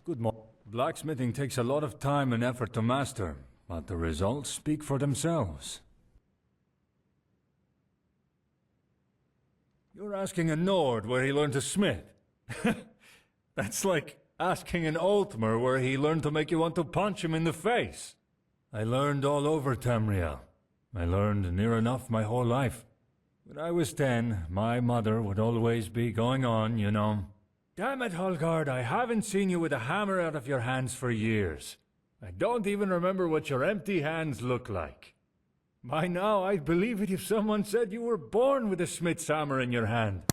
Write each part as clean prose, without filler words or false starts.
Good morning. Blacksmithing takes a lot of time and effort to master, but the results speak for themselves. You're asking a Nord where he learned to smith. That's like asking an Altmer where he learned to make you want to punch him in the face. I learned all over Tamriel. I learned near enough my whole life. When I was 10, my mother would always be going on, you know. Damn it, Holgard, I haven't seen you with a hammer out of your hands for years. I don't even remember what your empty hands look like. By now, I'd believe it if someone said you were born with a smith's hammer in your hand.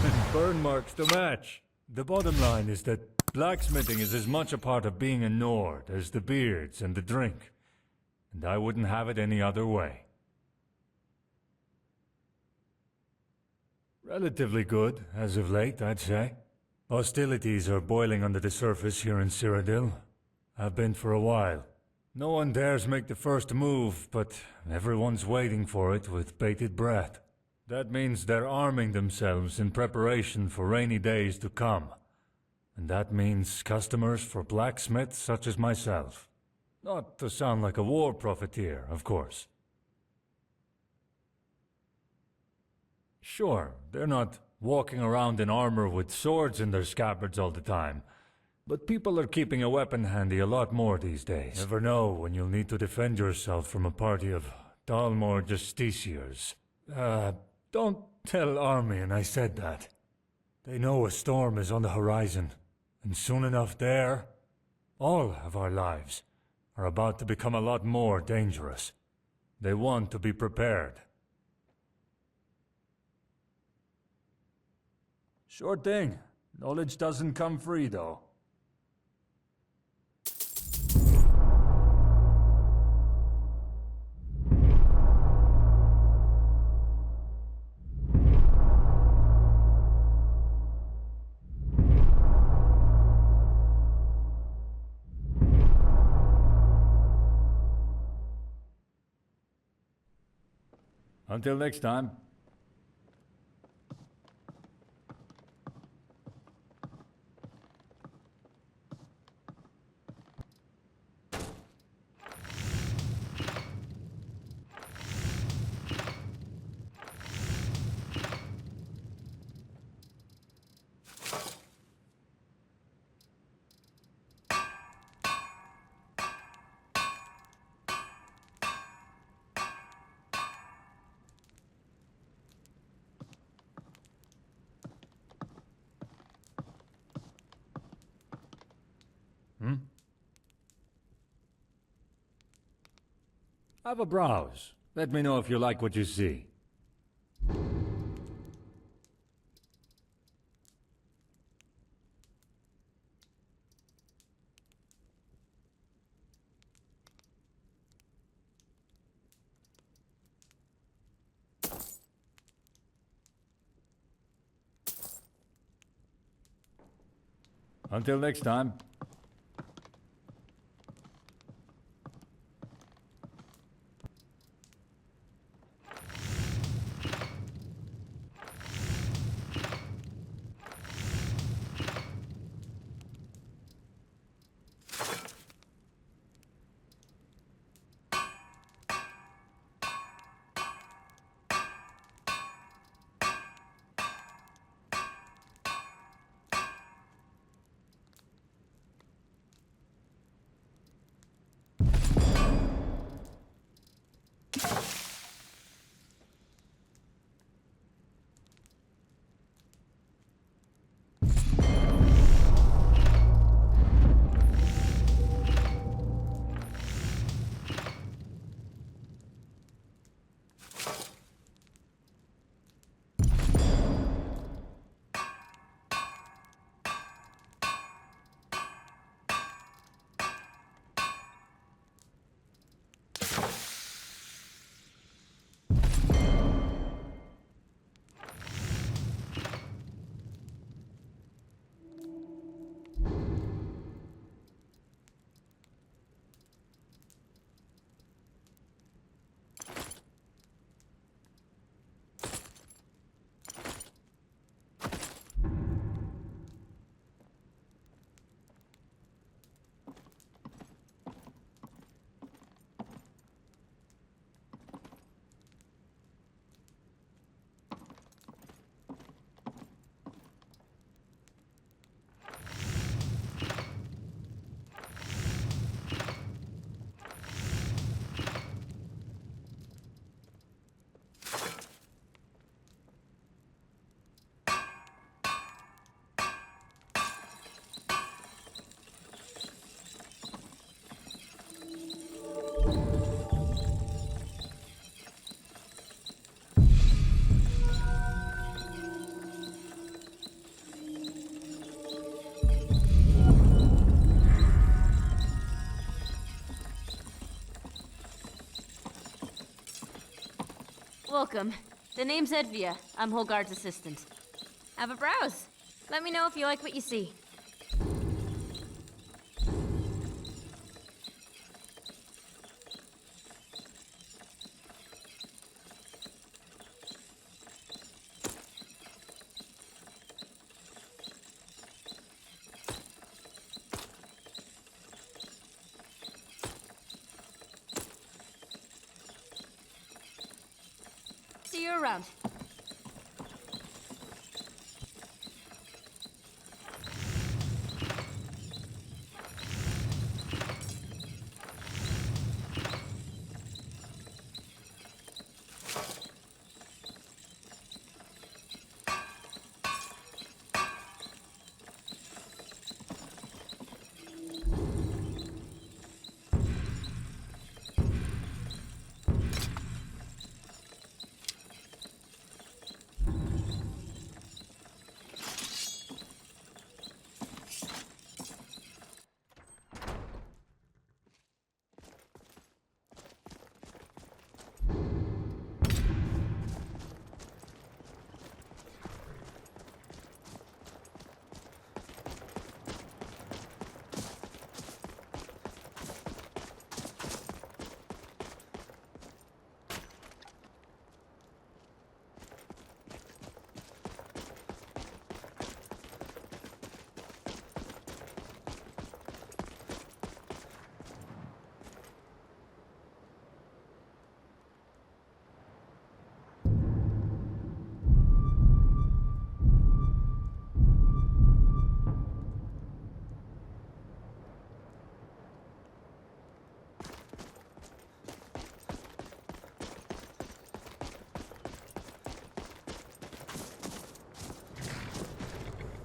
And burn marks to match. The bottom line is that blacksmithing is as much a part of being a Nord as the beards and the drink. And I wouldn't have it any other way. Relatively good, as of late, I'd say. Hostilities are boiling under the surface here in Cyrodiil. Have been for a while. No one dares make the first move, but everyone's waiting for it with bated breath. That means they're arming themselves in preparation for rainy days to come. And that means customers for blacksmiths such as myself. Not to sound like a war profiteer, of course. Sure, they're not walking around in armor with swords in their scabbards all the time. But people are keeping a weapon handy a lot more these days. Never know when you'll need to defend yourself from a party of Dalmor justiciars. Don't tell Armian I said that. They know a storm is on the horizon, and soon enough all of our lives are about to become a lot more dangerous. They want to be prepared. Sure thing. Knowledge doesn't come free, though. Until next time. Have a browse. Let me know if you like what you see. Until next time. Welcome. The name's Edvia. I'm Holgard's assistant. Have a browse. Let me know if you like what you see. See you around.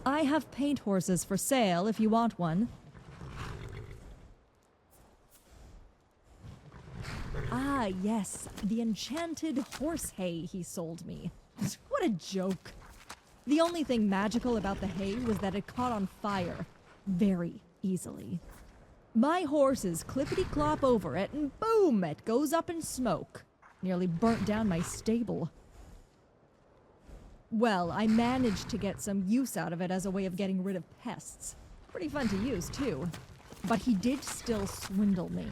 I have paint horses for sale if you want one. Ah, yes, the enchanted horse hay he sold me. What a joke. The only thing magical about the hay was that it caught on fire very easily. My horses clippity-clop over it and boom, it goes up in smoke. Nearly burnt down my stable. Well, I managed to get some use out of it as a way of getting rid of pests. Pretty fun to use, too. But he did still swindle me.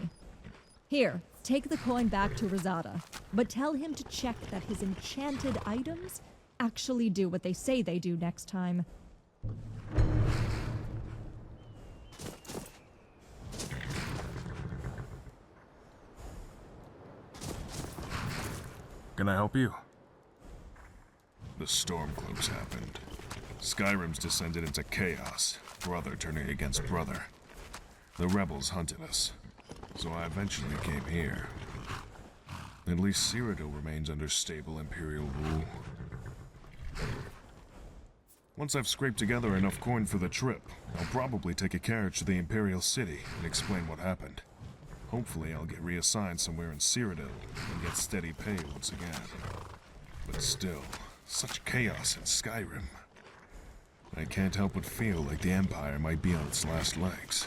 Here, take the coin back to Rosada, but tell him to check that his enchanted items actually do what they say they do next time. Can I help you? The Stormcloaks happened. Skyrim's descended into chaos, brother turning against brother. The rebels hunted us, so I eventually came here. At least Cyrodiil remains under stable Imperial rule. Once I've scraped together enough coin for the trip, I'll probably take a carriage to the Imperial City and explain what happened. Hopefully I'll get reassigned somewhere in Cyrodiil and get steady pay once again. But still, such chaos in Skyrim. I can't help but feel like the Empire might be on its last legs.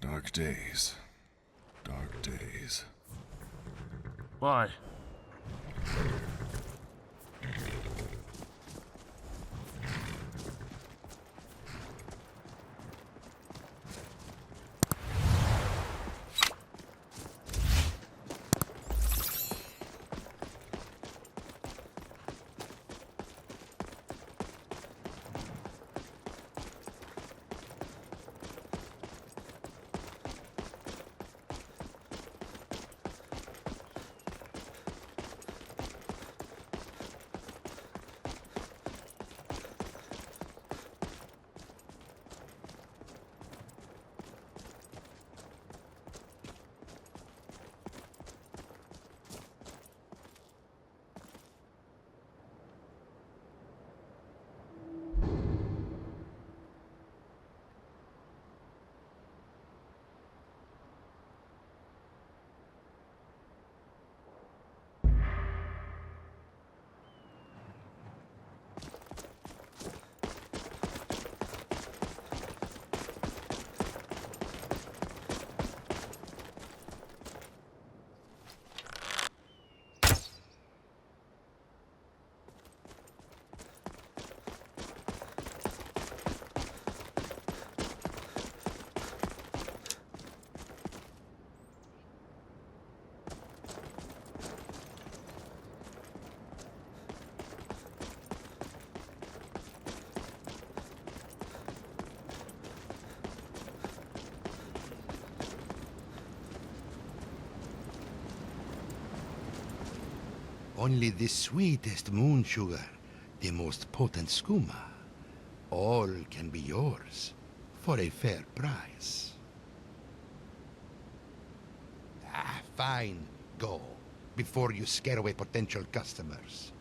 Dark days. Dark days. Bye. Only the sweetest moon sugar, the most potent skooma. All can be yours for a fair price. Fine. Go, before you scare away potential customers.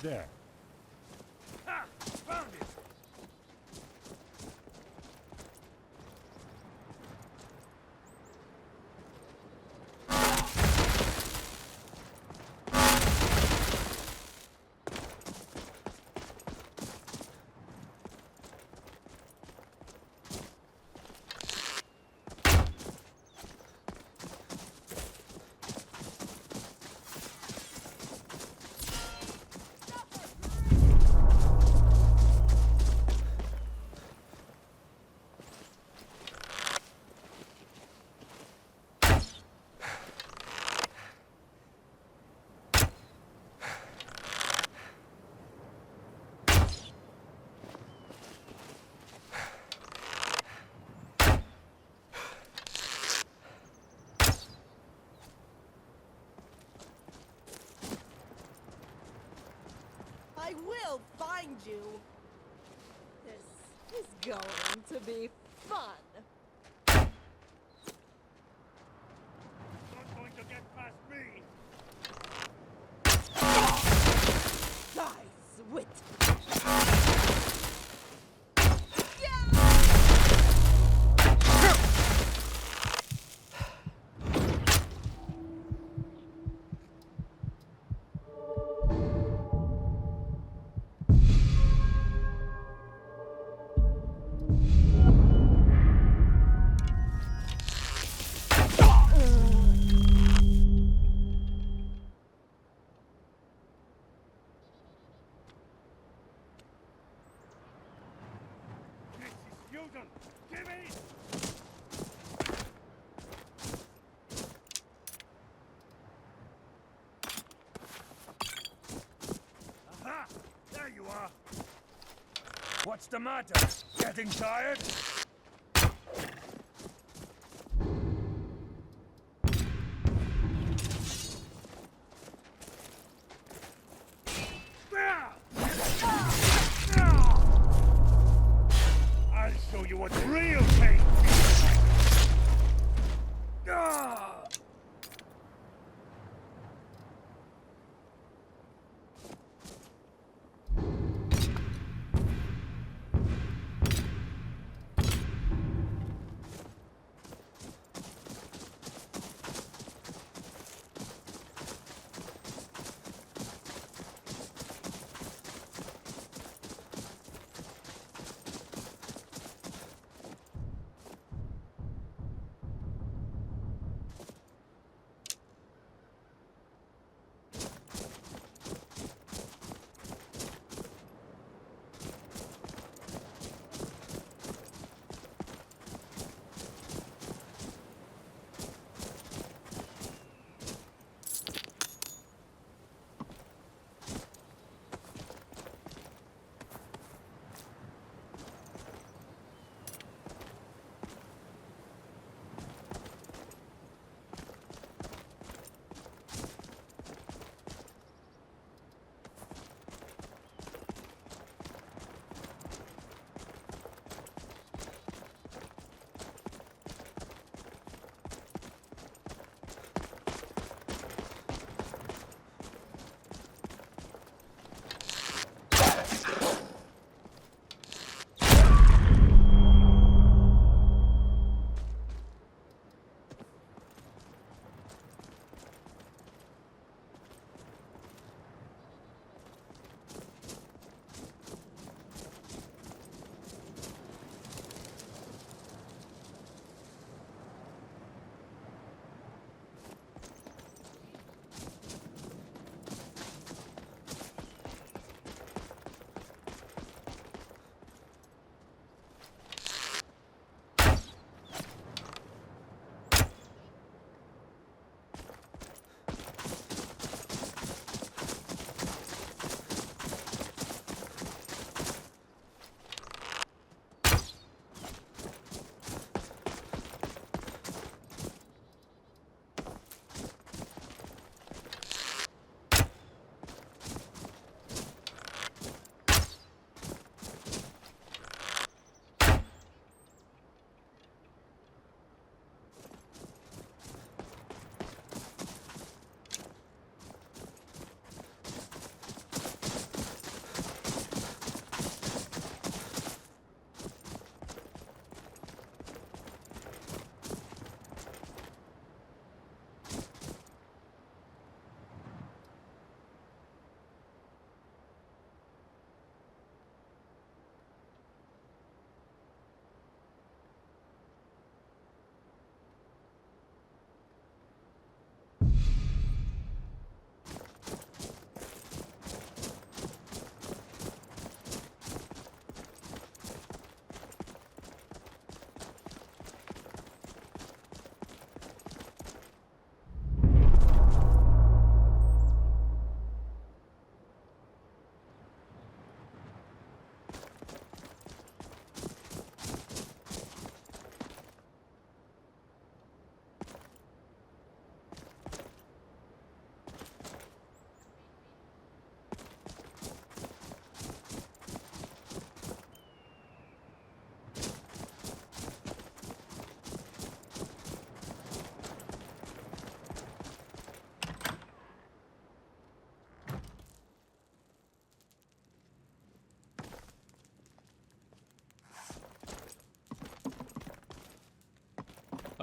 There. Ha! Found it! I will find you. This is going to be fun. Not going to get past me! Die, Swit. This is Fusion! Give me! Aha! There you are! What's the matter? Getting tired? I'll show you what real pain feels like.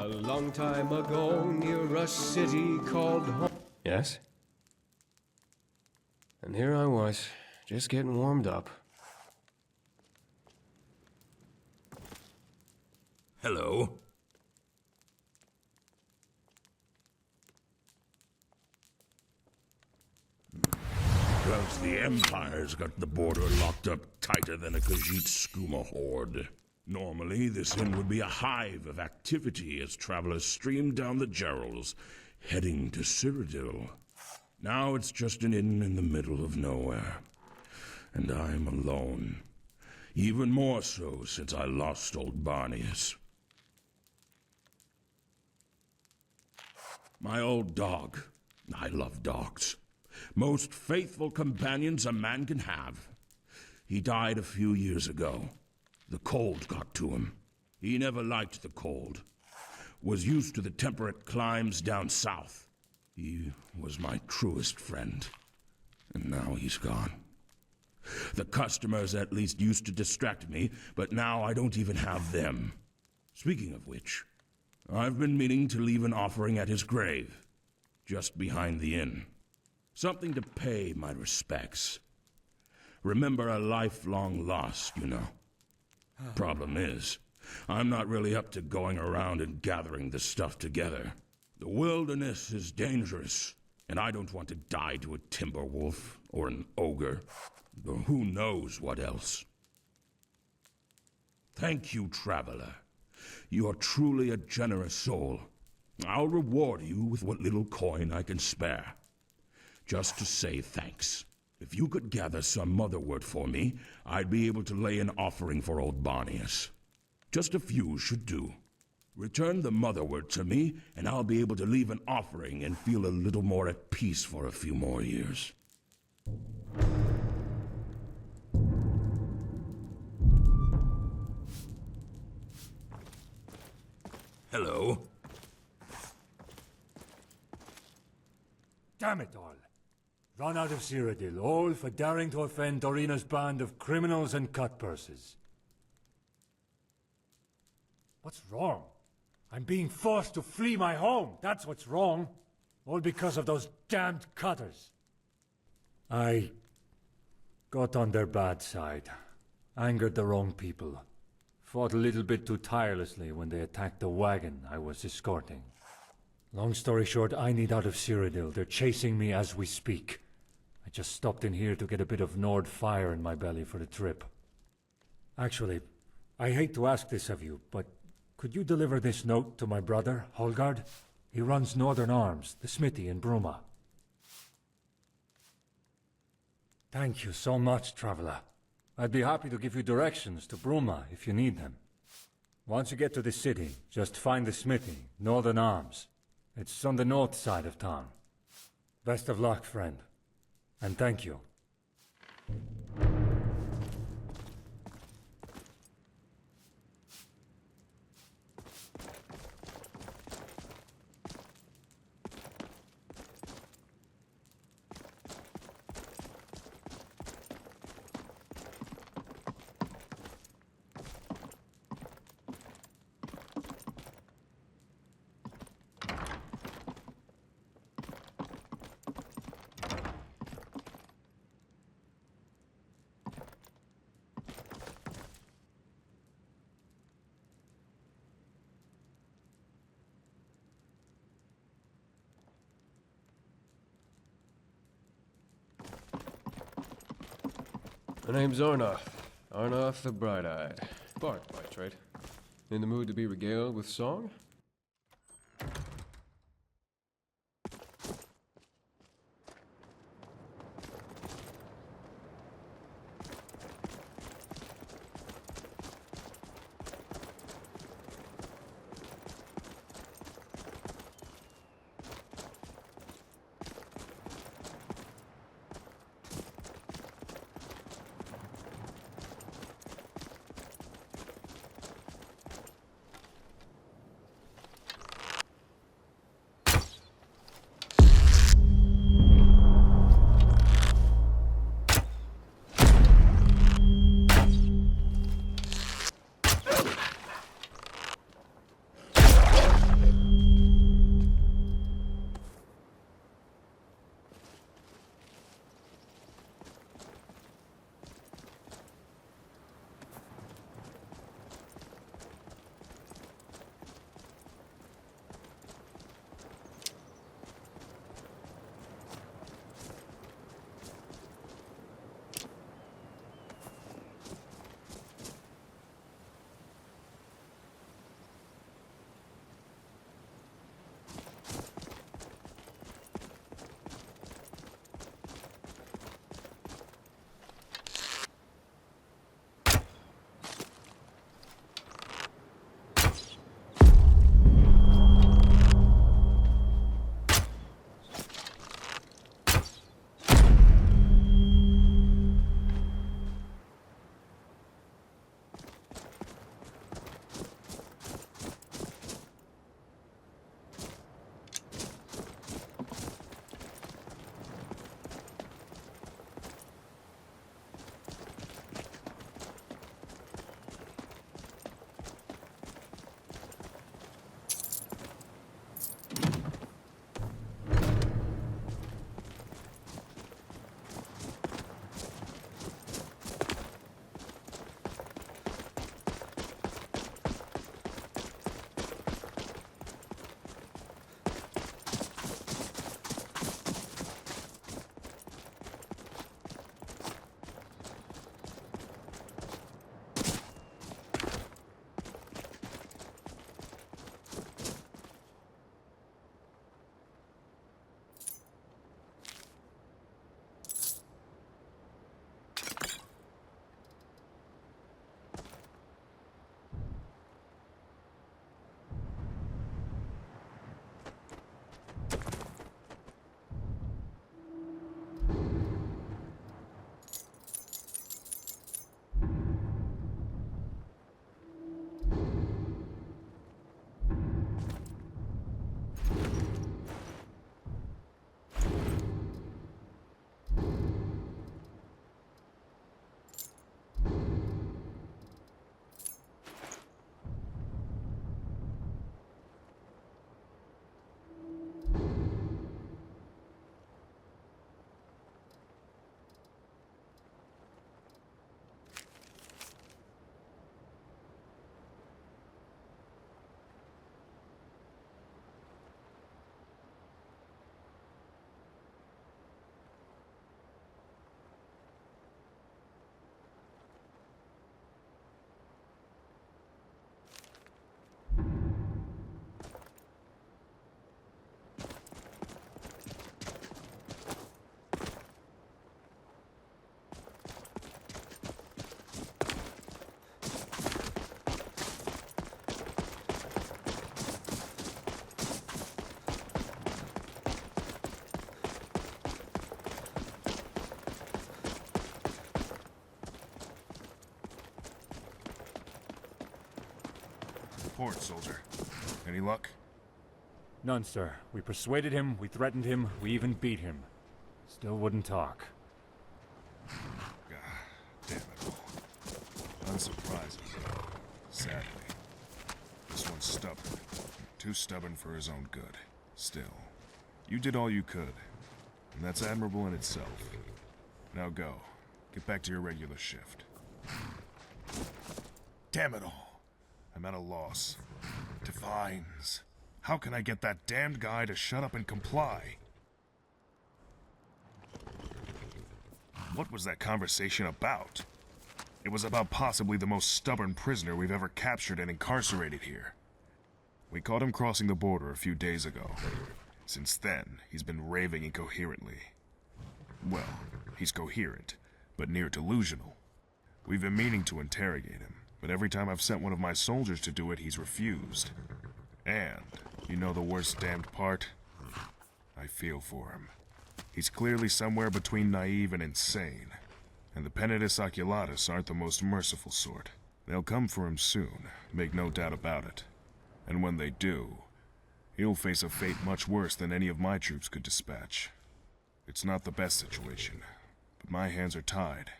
A long time ago, near a city called home. Yes? And here I was, just getting warmed up. Hello. Because the Empire's got the border locked up tighter than a Khajiit skooma horde. Normally, this inn would be a hive of activity as travelers stream down the Gerals, heading to Cyrodiil. Now it's just an inn in the middle of nowhere. And I'm alone. Even more so since I lost old Barnius. My old dog. I love dogs. Most faithful companions a man can have. He died a few years ago. The cold got to him. He never liked the cold. Was used to the temperate climes down south. He was my truest friend. And now he's gone. The customers at least used to distract me, but now I don't even have them. Speaking of which, I've been meaning to leave an offering at his grave, just behind the inn. Something to pay my respects. Remember a lifelong loss, you know. Problem is, I'm not really up to going around and gathering this stuff together. The wilderness is dangerous, and I don't want to die to a timber wolf or an ogre, or who knows what else. Thank you, traveler. You are truly a generous soul. I'll reward you with what little coin I can spare. Just to say thanks. If you could gather some motherwort for me, I'd be able to lay an offering for old Barnius. Just a few should do. Return the motherwort to me, and I'll be able to leave an offering and feel a little more at peace for a few more years. Hello? Damn it all. Run out of Cyrodiil, all for daring to offend Dorina's band of criminals and cutpurses. What's wrong? I'm being forced to flee my home. That's what's wrong. All because of those damned cutters. I got on their bad side. Angered the wrong people. Fought a little bit too tirelessly when they attacked the wagon I was escorting. Long story short, I need out of Cyrodiil. They're chasing me as we speak. I just stopped in here to get a bit of Nord fire in my belly for the trip. Actually, I hate to ask this of you, but could you deliver this note to my brother, Holgard? He runs Northern Arms, the smithy in Bruma. Thank you so much, traveler. I'd be happy to give you directions to Bruma if you need them. Once you get to the city, just find the smithy, Northern Arms. It's on the north side of town. Best of luck, friend. And thank you. My name's Arnoth. Arnoth the Bright-Eyed. Bard by trade. In the mood to be regaled with song? report, soldier. Any luck? None, sir. We persuaded him, we threatened him, we even beat him. Still wouldn't talk. God damn it all. Unsurprising. Sadly. This one's stubborn. Too stubborn for his own good. Still, you did all you could. And that's admirable in itself. Now go. Get back to your regular shift. Damn it all. I'm at a loss. Divines. How can I get that damned guy to shut up and comply? What was that conversation about? It was about possibly the most stubborn prisoner we've ever captured and incarcerated here. We caught him crossing the border a few days ago. Since then, he's been raving incoherently. Well, he's coherent, but near delusional. We've been meaning to interrogate him, but every time I've sent one of my soldiers to do it, he's refused. And, you know the worst damned part? I feel for him. He's clearly somewhere between naive and insane. And the Penitus Oculatus aren't the most merciful sort. They'll come for him soon, make no doubt about it. And when they do, he'll face a fate much worse than any of my troops could dispatch. It's not the best situation, but my hands are tied.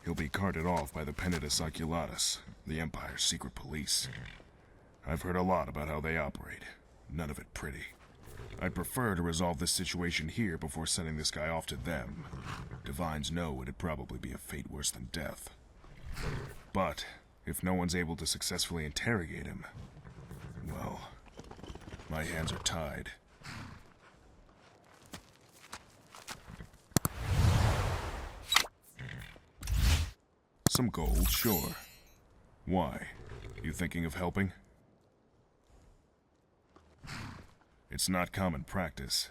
He'll be carted off by the Penitus Oculatus, the Empire's secret police. I've heard a lot about how they operate. None of it pretty. I'd prefer to resolve this situation here before sending this guy off to them. Divines know it'd probably be a fate worse than death. But, if no one's able to successfully interrogate him, well, my hands are tied. Some gold, sure. Why? You thinking of helping? It's not common practice,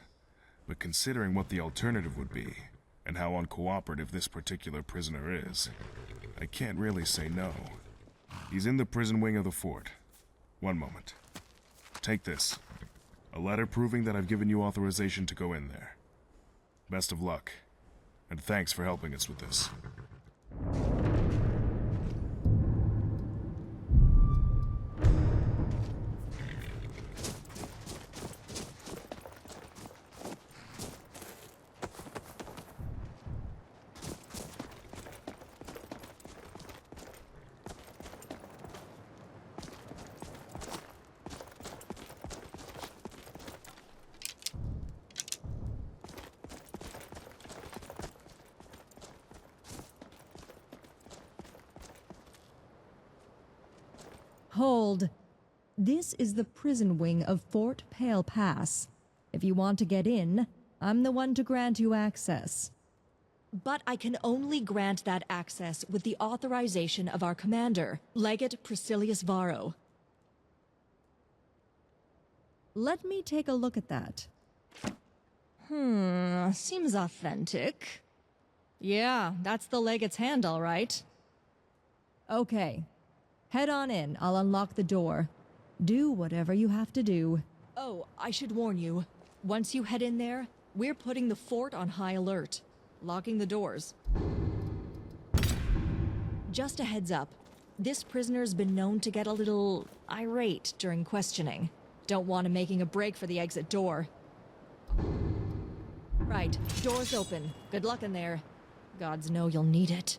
but considering what the alternative would be, and how uncooperative this particular prisoner is, I can't really say no. He's in the prison wing of the fort. One moment. Take this. A letter proving that I've given you authorization to go in there. Best of luck, and thanks for helping us with this. Hold. This is the prison wing of Fort Pale Pass. If you want to get in, I'm the one to grant you access. But I can only grant that access with the authorization of our commander, Legate Priscillius Varro. Let me take a look at that. Seems authentic. Yeah, that's the Legate's hand, all right. Okay. Head on in, I'll unlock the door. Do whatever you have to do. Oh, I should warn you. Once you head in there, we're putting the fort on high alert. Locking the doors. Just a heads up. This prisoner's been known to get a little irate during questioning. Don't want him making a break for the exit door. Right, door's open. Good luck in there. Gods know you'll need it.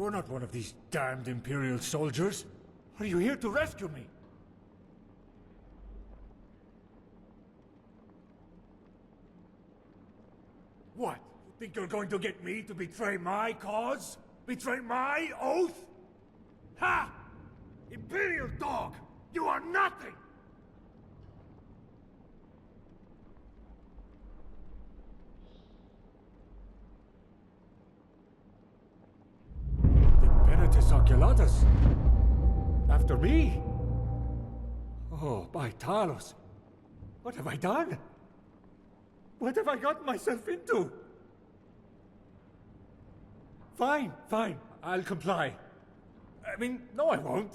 You're not one of these damned Imperial soldiers. Are you here to rescue me? What? You think you're going to get me to betray my cause? Betray my oath? Ha! Imperial dog! You are nothing! The Benetis Oculatus? After me? Oh, by Talos. What have I done? What have I gotten myself into? Fine, fine. I'll comply. I mean, no I won't.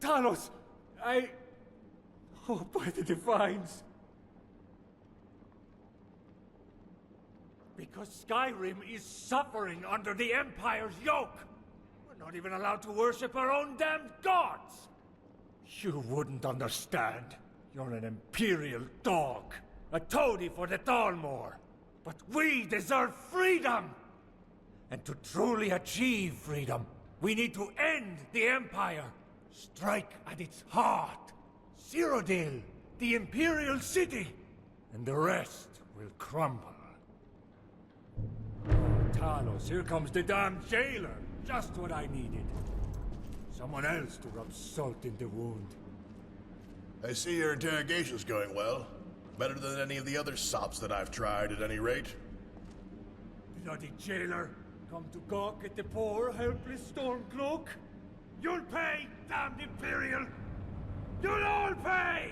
Talos, oh, by the Divines. Because Skyrim is suffering under the Empire's yoke. We're not even allowed to worship our own damned gods. You wouldn't understand. You're an Imperial dog. A toady for the Thalmor. But we deserve freedom! And to truly achieve freedom, we need to end the Empire. Strike at its heart. Cyrodiil, the Imperial city. And the rest will crumble. Oh, Talos, here comes the damn jailer. Just what I needed. Someone else to rub salt in the wound. I see your interrogation's going well. Better than any of the other sops that I've tried, at any rate. Bloody jailer. Come to gawk at the poor, helpless Stormcloak? You'll pay, damned Imperial! You'll all pay!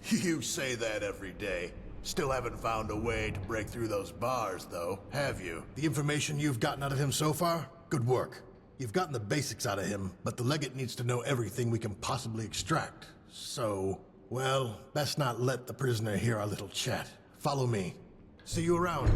You say that every day. Still haven't found a way to break through those bars, though, have you? The information you've gotten out of him so far? Good work. You've gotten the basics out of him, but the Legate needs to know everything we can possibly extract. So, well, best not let the prisoner hear our little chat. Follow me. See you around.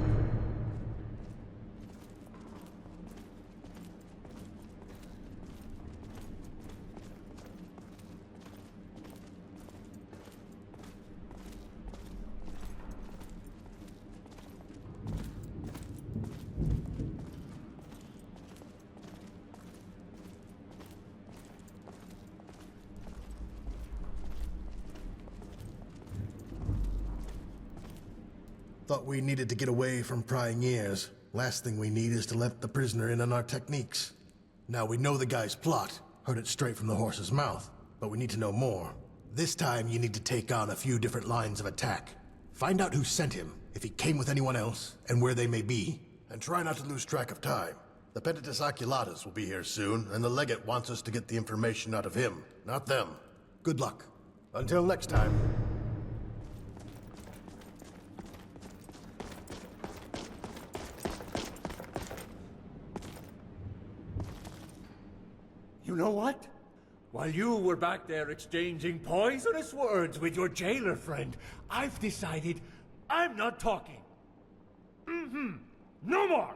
Thought we needed to get away from prying ears. Last thing we need is to let the prisoner in on our techniques. Now we know the guy's plot. Heard it straight from the horse's mouth. But we need to know more. This time you need to take on a few different lines of attack. Find out who sent him, if he came with anyone else, and where they may be. And try not to lose track of time. The Pentatus Oculatus will be here soon, and the Legate wants us to get the information out of him, not them. Good luck. Until next time. You know what? While you were back there exchanging poisonous words with your jailer friend, I've decided I'm not talking. No more!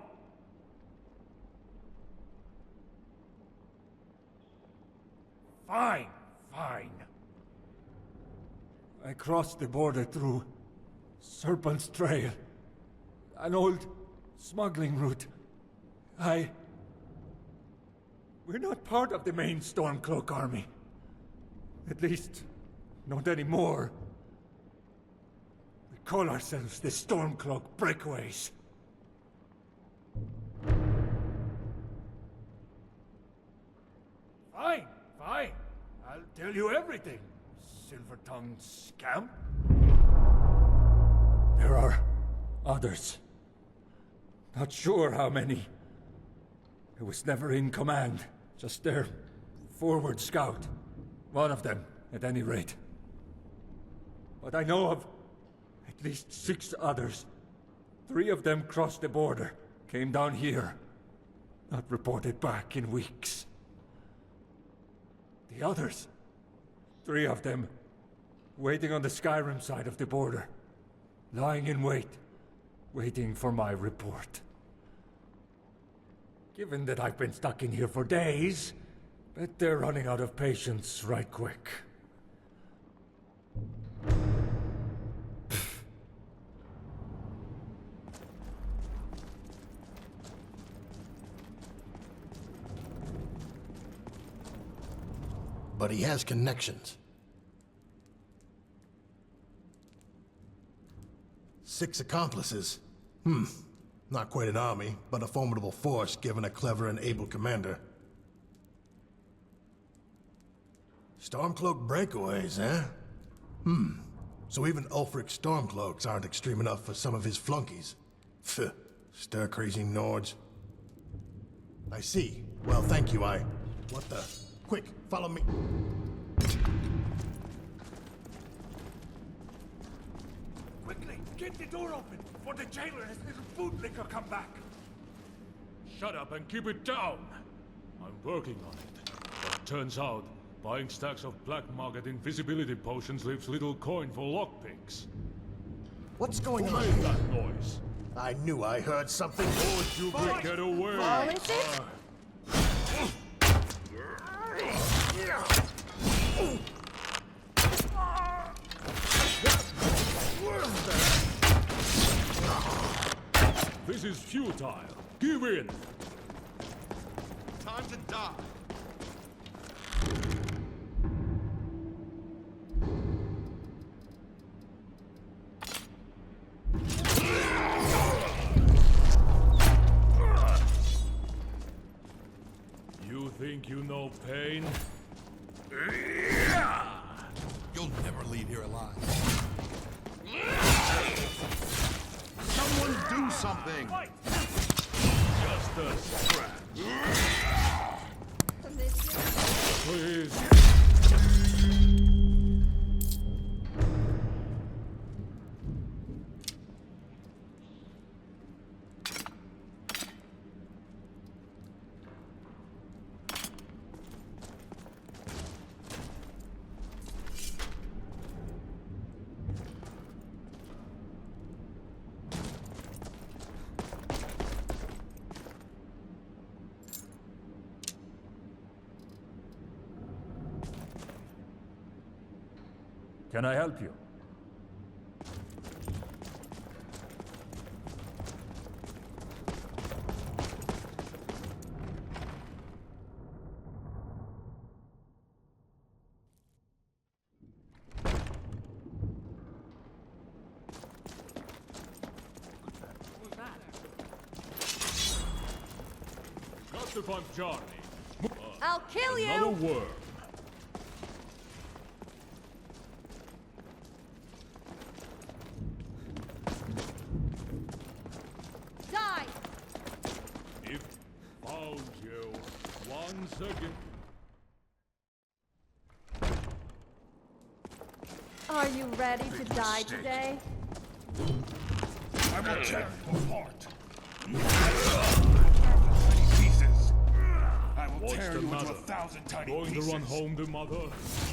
Fine, fine. I crossed the border through Serpent's Trail, an old smuggling route. We're not part of the main Stormcloak army. At least, not anymore. We call ourselves the Stormcloak Breakaways. Fine, fine. I'll tell you everything, silver-tongued scamp. There are others. Not sure how many. I was never in command, just their forward scout. One of them, at any rate. But I know of at least 6 others. 3 of them crossed the border, came down here. Not reported back in weeks. The others, 3 of them, waiting on the Skyrim side of the border. Lying in wait, waiting for my report. Given that I've been stuck in here for days, bet they're running out of patience right quick. but he has connections. 6 accomplices. Not quite an army, but a formidable force given a clever and able commander. Stormcloak breakaways, eh? So even Ulfric's Stormcloaks aren't extreme enough for some of his flunkies. Pfft, stir-crazy Nords. I see. Well, thank you, What the? Quick, follow me. Quickly, get the door open, for the jailer has little bootlicker come back. Shut up and keep it down. I'm working on it. But turns out, buying stacks of black market invisibility potions leaves little coin for lockpicks. What's going Who on made here? that noise? I knew I heard something. Would you get away? Oh, is it? This is futile. Give in. Time to die. You think you know pain? You'll never leave here alive. Someone do something! Just a scratch. Please. Can I help you? Got to find Johnny. I'll kill you! Another worm. Die! If found you. 1 second. Are you ready to die today? I will tear you apart. Tiny pieces. I will What's tear the you into matter? 1,000 tiny Going pieces. to run home to mother? I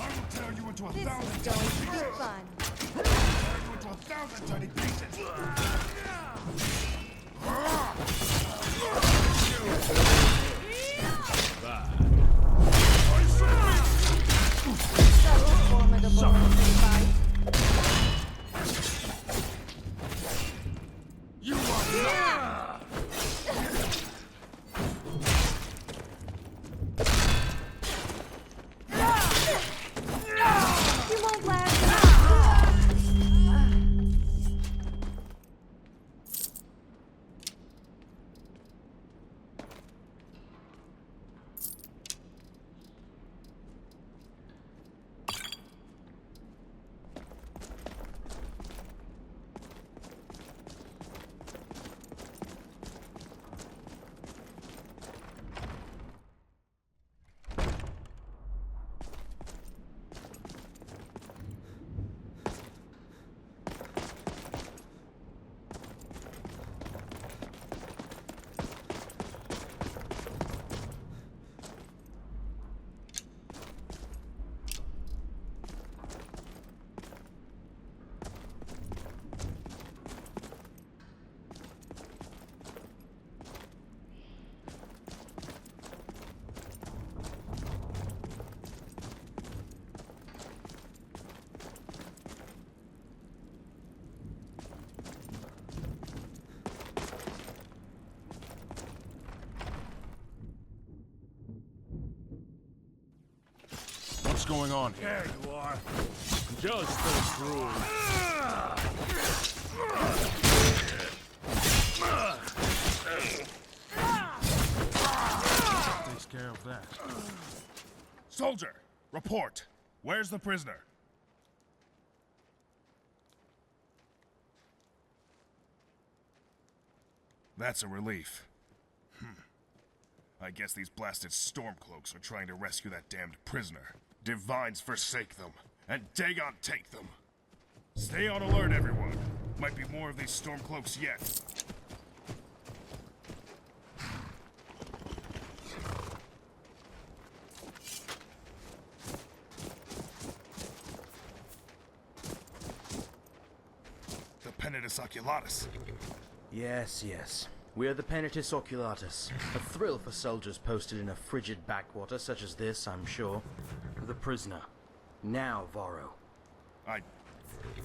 will tear you into This 1,000 is tiny going to be pieces. fun. Tear you into 1,000 tiny pieces. So formidable in this fight. You are not. You won't last. going on here? There you are. Just the truth. Takes care of that. Soldier, report. Where's the prisoner? That's a relief. I guess these blasted Stormcloaks are trying to rescue that damned prisoner. Divines forsake them, and Dagon take them. Stay on alert, everyone. Might be more of these Stormcloaks yet. The Penitus Oculatus. Yes, yes. We're the Penitus Oculatus. A thrill for soldiers posted in a frigid backwater such as this, I'm sure. The prisoner. Now, Varro.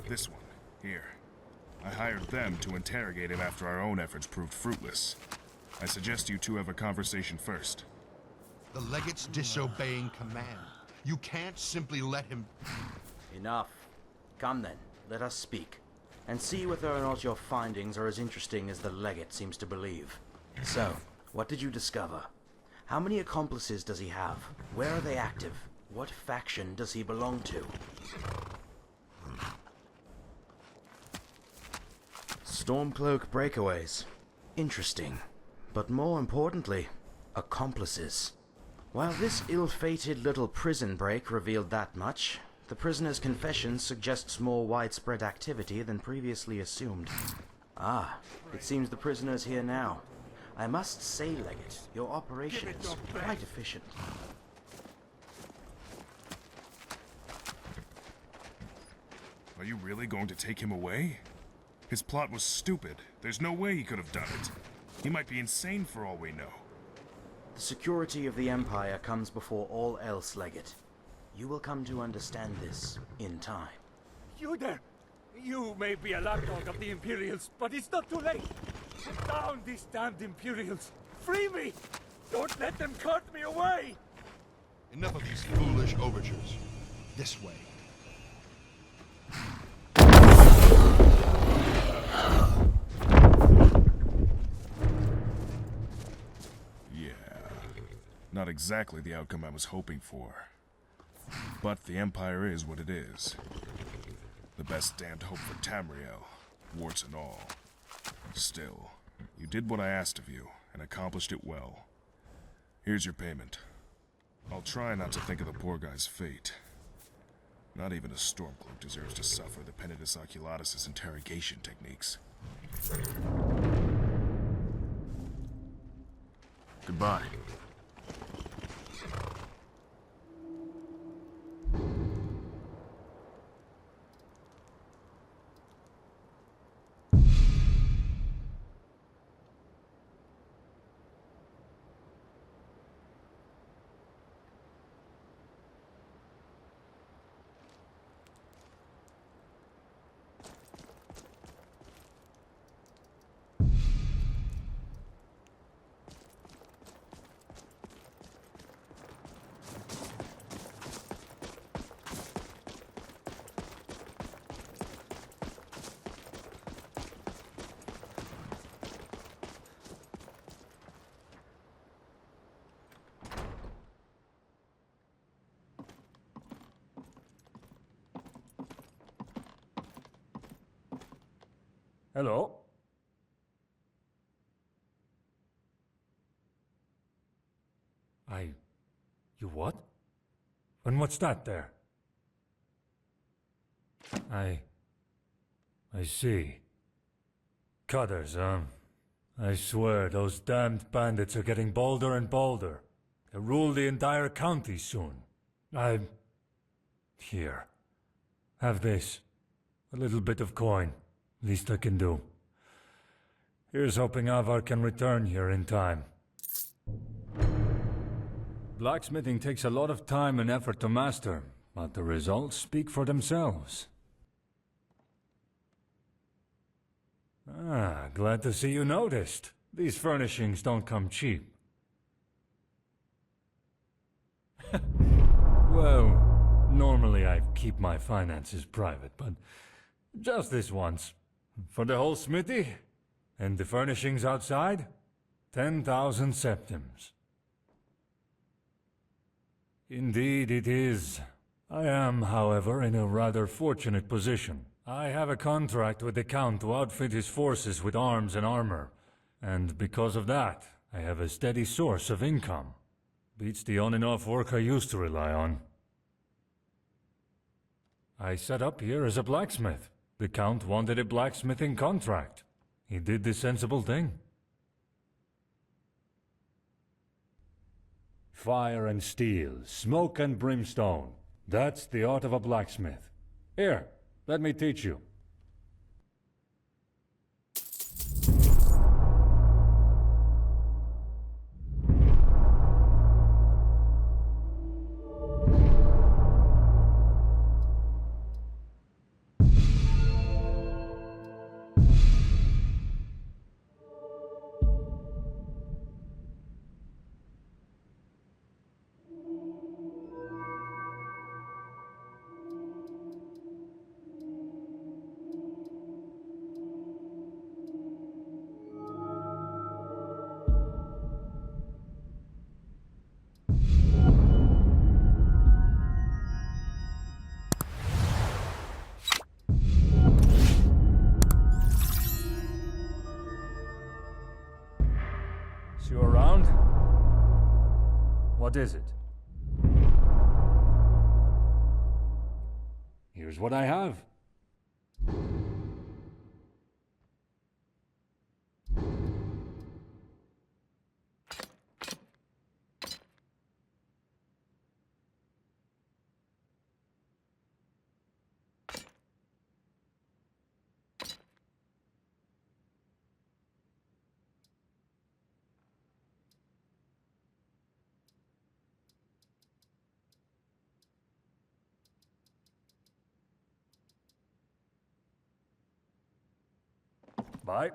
This one. Here. I hired them to interrogate him after our own efforts proved fruitless. I suggest you two have a conversation first. The legate's disobeying command. You can't simply let him... Enough. Come then, let us speak. And see whether or not your findings are as interesting as the legate seems to believe. So, what did you discover? How many accomplices does he have? Where are they active? What faction does he belong to? Stormcloak breakaways. Interesting. But more importantly, accomplices. While this ill-fated little prison break revealed that much, the prisoner's confession suggests more widespread activity than previously assumed. Ah, it seems the prisoner's here now. I must say, Legate, your operation is quite efficient. Are you really going to take him away? His plot was stupid. There's no way he could have done it. He might be insane for all we know. The security of the Empire comes before all else, Legate. You will come to understand this in time. You there! You may be a lapdog of the Imperials, but it's not too late! Put down these damned Imperials! Free me! Don't let them cart me away! Enough of these foolish overtures. This way. Yeah. Not exactly the outcome I was hoping for. But the Empire is what it is. The best damned hope for Tamriel, warts and all. Still, you did what I asked of you, and accomplished it well. Here's your payment. I'll try not to think of the poor guy's fate. Not even a Stormcloak deserves to suffer the Penitus Oculatus' interrogation techniques. Goodbye. Hello? You what? And what's that there? I see. Cutters, huh? I swear, those damned bandits are getting bolder and bolder. They'll rule the entire county soon. Here. Have this. A little bit of coin. Least I can do. Here's hoping Avar can return here in time. Blacksmithing takes a lot of time and effort to master, but the results speak for themselves. Ah, glad to see you noticed. These furnishings don't come cheap. Well, keep my finances private, but just this once. For the whole smithy and the furnishings outside, 10,000 septims. Indeed it is. I am, however, in a rather fortunate position. I have a contract with the Count to outfit his forces with arms and armor, and because of that, I have a steady source of income. Beats the on and off work I used to rely on. I set up here as a blacksmith. The Count wanted a blacksmithing contract. He did the sensible thing. Fire and steel, smoke and brimstone. That's the art of a blacksmith. Here, let me teach you. You around? What is it? Here's what I have. Bye.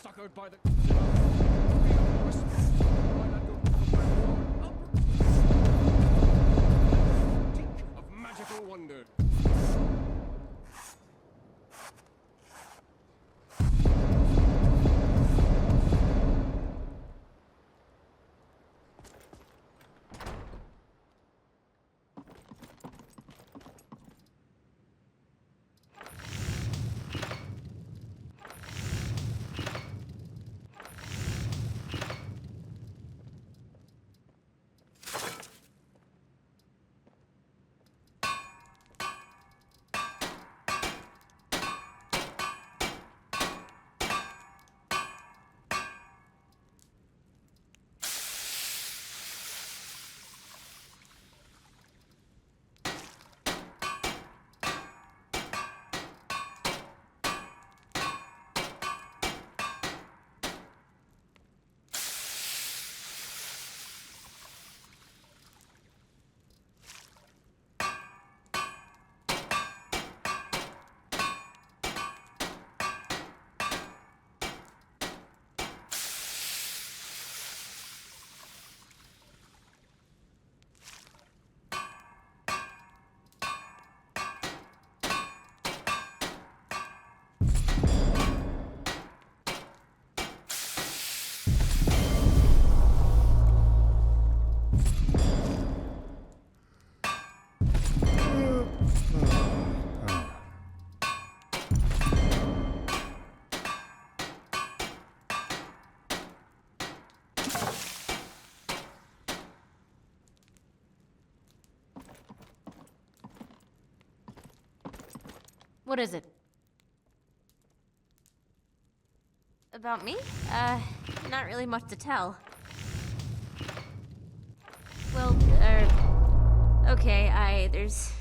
Suckered by the... of magical wonder. What is it? About me? Not really much to tell. Well, okay, there's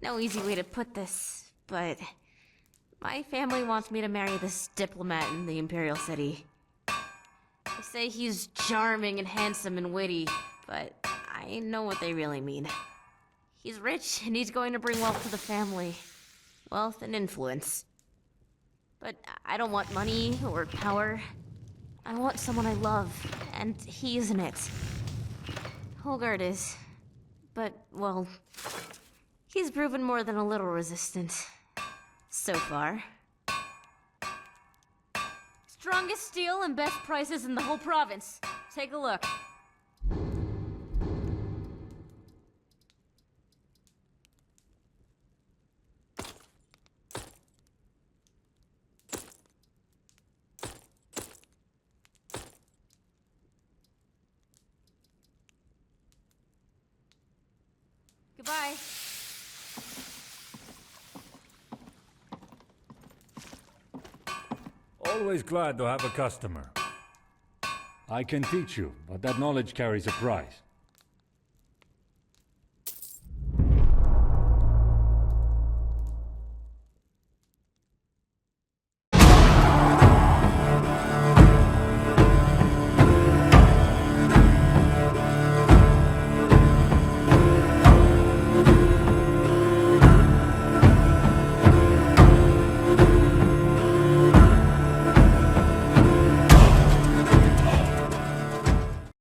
no easy way to put this, but My family wants me to marry this diplomat in the Imperial City. They say he's charming and handsome and witty, but I know what they really mean. He's rich, and he's going to bring wealth to the family. Wealth and influence. But I don't want money or power. I want someone I love, and he isn't it. Holgard is. But, well, he's proven more than a little resistant. So far. Strongest steel and best prices in the whole province. Take a look. Goodbye. Always glad to have a customer. I can teach you, but that knowledge carries a price.